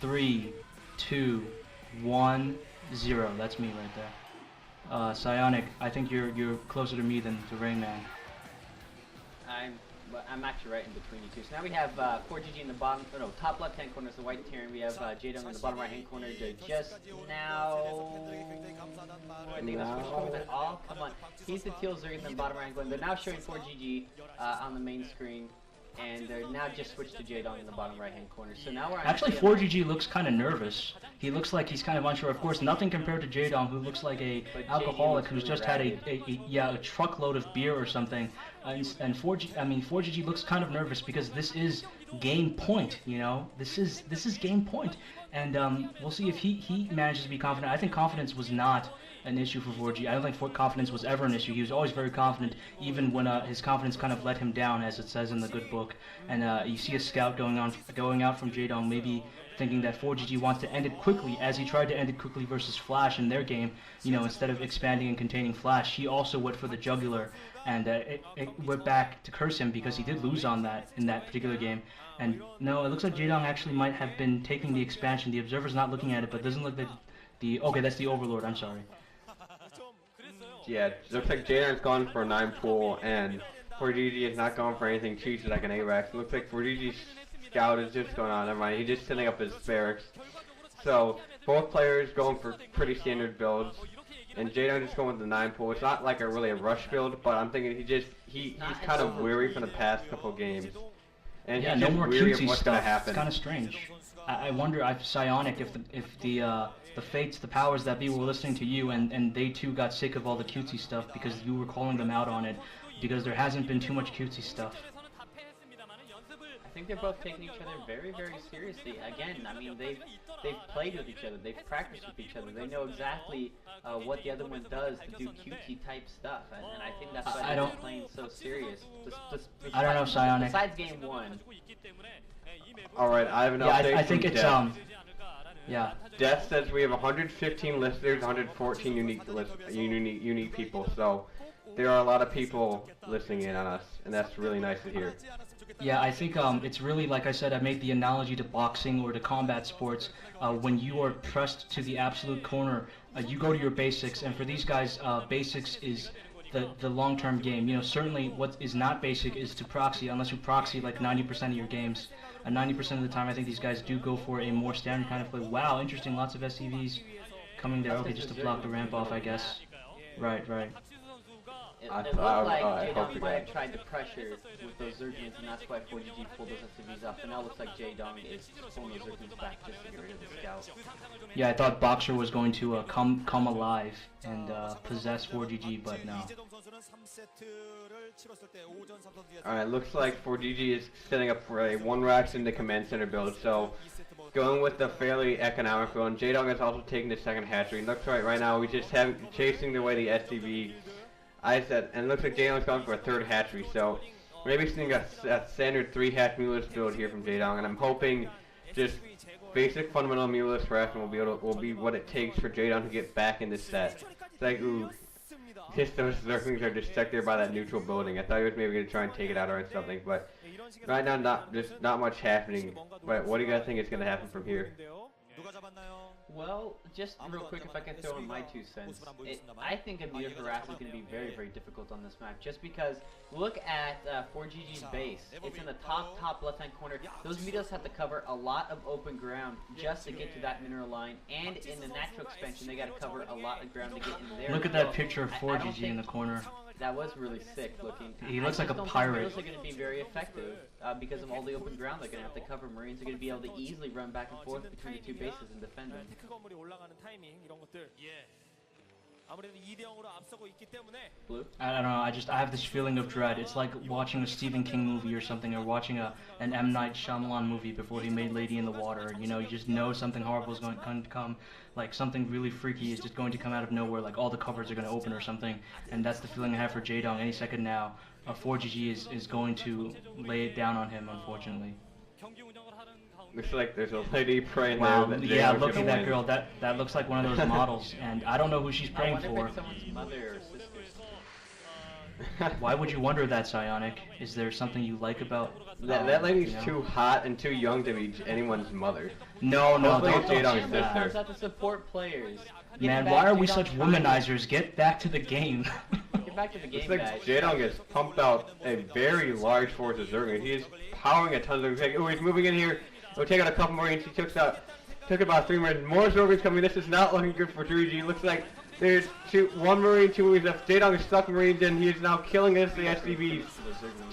3, 2, 1, 0. That's me right there. Psionic, I think you're closer to me than to Rayman. I'm actually right in between you two. So now we have fOrGG in the bottom, top left-hand corner is the white Terran. We have Jaedong in the bottom right-hand corner. Just now, I think that's what's showing that. Oh, come on. He's the teal Zerg in the bottom right-hand corner. They're now showing fOrGG on the main screen. And they're now just switched to Jaedong in the bottom right-hand corner. So now we're actually fOrGG looks kind of nervous. He looks like he's kind of unsure. Of course, nothing compared to Jaedong, who looks like a alcoholic who's really just had a truckload of beer or something. And fOrGG looks kind of nervous because this is game point. You know, this is game point. And we'll see if he manages to be confident. I think confidence was not an issue for fOrGG. I don't think confidence was ever an issue. He was always very confident, even when his confidence kind of let him down, as it says in the good book. And you see a scout going out from Jaedong, maybe thinking that fOrGG wants to end it quickly, as he tried to end it quickly versus Flash in their game. You know, instead of expanding and containing Flash, he also went for the jugular, and it went back to curse him because he did lose on that in that particular game. And no, it looks like Jaedong actually might have been taking the expansion. The observer's not looking at it, but doesn't look that okay, that's the Overlord. I'm sorry. Yeah, it looks like Jaedong's gone for a 9 pool, and fOrGG is not going for anything cheesy like an ARAX. It looks like fOrGG's scout is just going on. Never mind, he's just setting up his barracks. So both players going for pretty standard builds, and Jaedong just going with the 9 pool. It's not like really a rush build, but I'm thinking he's kind of weary from the past couple games, and yeah, he's no just more weary of cutesy what's stuff. gonna happen. It's kind of strange. I wonder if Psionic, if the fates, the powers that be were listening to you, and they too got sick of all the cutesy stuff because you were calling them out on it, because there hasn't been too much cutesy stuff. I think they're both taking each other very, very seriously. Again, I mean, they've played with each other, they've practiced with each other, they know exactly what the other one does to do cutesy type stuff, and I think that's why they're playing so serious. I don't know, Psionic. Besides game 1. Alright, I have an update. I think it's yeah. Death says we have 115 listeners, 114 unique people. So there are a lot of people listening in on us, and that's really nice to hear. Yeah, I think it's really, like I said, I made the analogy to boxing or to combat sports. When you are pressed to the absolute corner, you go to your basics, and for these guys, basics is the long-term game. You know, certainly what is not basic is to proxy, unless you proxy like 90% of your games. 90% of the time, I think these guys do go for a more standard kind of play. Wow, interesting, lots of SCVs coming there. Okay, just to block the ramp off, I guess. Right. It looked like Jaedong might have tried to pressure with those Zergians, and that's why fOrGG pulled those SCVs off. And now it looks like Jaedong is pulling those Zergians back just to get rid of the scout. Yeah, I thought Boxer was going to come alive and possess fOrGG, but no. Alright, looks like fOrGG is setting up for a 1 racks in the command center build, so going with the fairly economical, and Jaedong is also taking the second hatchery. Looks right now, we just have chasing away the SCV. And it looks like Jaedong's going for a 3rd hatchery, so maybe seeing a standard 3 hatch Mulus build here from Jaedong, and I'm hoping just basic fundamental Mulus ration will be what it takes for Jaedong to get back in this set. It's like, ooh, just those Zerglings are just stuck there by that neutral building. I thought he was maybe going to try and take it out or something, but right now not much happening. But what do you guys think is going to happen from here? Well, just real quick, if I can throw in my 2 cents, I think a meter harass is going to be very, very difficult on this map, just because look at fOrGG's base. It's in the top left-hand corner. Those meters have to cover a lot of open ground just to get to that mineral line, and in the natural expansion, they got to cover a lot of ground to get in there. Look at that picture of fOrGG in the corner. That was really sick looking. He looks like a pirate. Those are going to be very effective because of all the open ground they're going to have to cover. Marines are going to be able to easily run back and forth between the 2 bases and defend them. Blue? I don't know, I have this feeling of dread. It's like watching a Stephen King movie or something, or watching an M. Night Shyamalan movie before he made Lady in the Water. You know, you just know something horrible is going to come, like something really freaky is just going to come out of nowhere, like all the covers are going to open or something, and that's the feeling I have for Jaedong. Any second now, fOrGG is going to lay it down on him, unfortunately. Looks like there's a lady praying wow, there. Yeah, look at that girl. That looks like one of those models, and I don't know who she's praying for. Someone's mother or sister. Why would you wonder that, Psionic? Is there something you like about That lady's you know? too hot and too young to be anyone's mother. No, Hopefully don't it's Jaedong's Amber sister. comes out to support players. Man, Get why back are we Jaedong such trying. womanizers? Get back to the game. Get back to the game, Looks guys. like Jaedong has pumped out a very large force of Zerglings. He is powering a ton of Zerglings. Oh, he's moving in here. He'll take out a couple Marines. He took about 3 Marines. More Zerglings coming. This is not looking good for 3G. Looks like there's 1 Marine, 2 Marines left. Jaedong is stuck Marines and he is now killing the SCVs.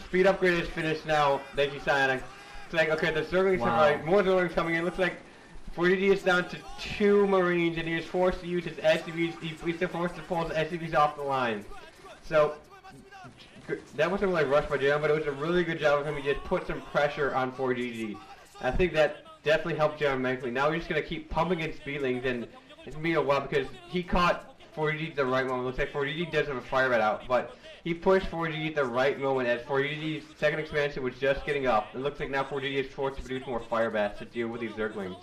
Speed upgrade is finished now. Thank you, Psionic. It's like, okay, the Zerglings Wow. are right. More Zerglings coming in. Looks like 4GG is down to 2 Marines and he is forced to use his SCVs. He's forced to pull his SCVs off the line. So, that wasn't really rushed by Jaedong, but it was a really good job of him. He just put some pressure on 4GG. I think that definitely helped Jaedong mentally. Now he's just going to keep pumping in speedlings, and it's going to be a while because he caught 4GG at the right moment. Looks like 4GG does have a fire bat out, but he pushed 4GG at the right moment as 4GG's second expansion was just getting up. It looks like now 4GG is forced to produce more fire bats to deal with these Zerglings.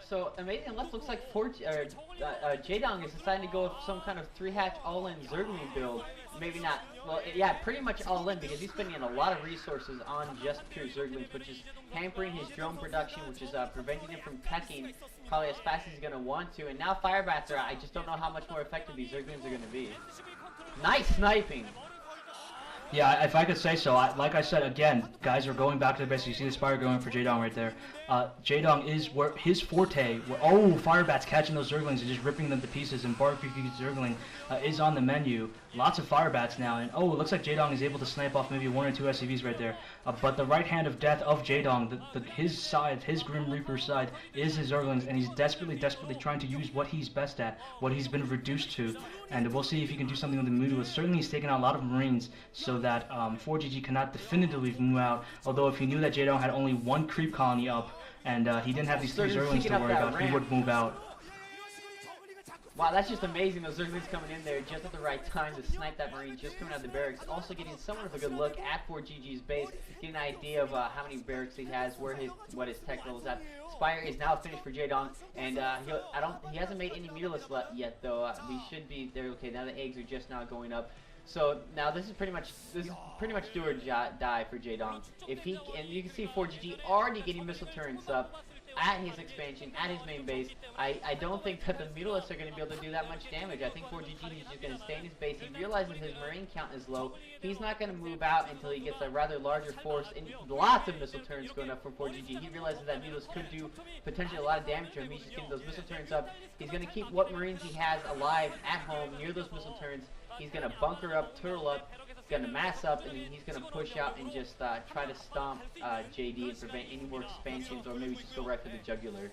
So, Amazing Left looks like Jaedong is deciding to go with some kind of 3-hatch all-in Zergling build. Maybe not, well, yeah, pretty much all-in because he's spending a lot of resources on just pure Zerglings, which is hampering his drone production, which is preventing him from pecking probably as fast as he's going to want to. And now Firebats are out. I just don't know how much more effective these Zerglings are going to be. Nice sniping! Yeah, if I could say so, like I said, again, guys are going back to the base. You see the Spire going for Jaedong right there. Jaedong is where his forte, Firebat's catching those Zerglings and just ripping them to pieces, and Barbecue Zergling is on the menu. Lots of Firebats now, and it looks like Jaedong is able to snipe off maybe 1 or 2 SCVs right there. But the right hand of death of Jaedong, his side, his Grim Reaper side, is his Zerglings, and he's desperately trying to use what he's best at, what he's been reduced to, and we'll see if he can do something with the Mutalisks. Certainly he's taken out a lot of Marines so that fOrGG cannot definitively move out, although if he knew that Jaedong had only 1 creep colony up, and he didn't have these 3 Zerglings to worry about, he would move out. Wow, that's just amazing. Those Zerglings coming in there just at the right time to snipe that Marine just coming out of the barracks. Also getting somewhat of a good look at fOrGG's base, getting an idea of how many barracks he has, what his tech level is at. Spire is now finished for Jaedong, and he hasn't made any Mutalisks yet though. We should be there. Okay, now the eggs are just now going up. So now this is pretty much do or die for Jaedong. And you can see fOrGG already getting missile turrets up at his expansion, at his main base. I don't think that the Mutalisks are going to be able to do that much damage. I think fOrGG is just going to stay in his base. He realizes his Marine count is low. He's not going to move out until he gets a rather larger force and lots of missile turrets going up for fOrGG. He realizes that Mutalisks could do potentially a lot of damage to him. He's just getting those missile turrets up. He's going to keep what Marines he has alive at home near those missile turrets. He's going to bunker up, turtle up, he's going to mass up, and then he's going to push out and just try to stomp JD and prevent any more expansions, or maybe just go right for the jugular.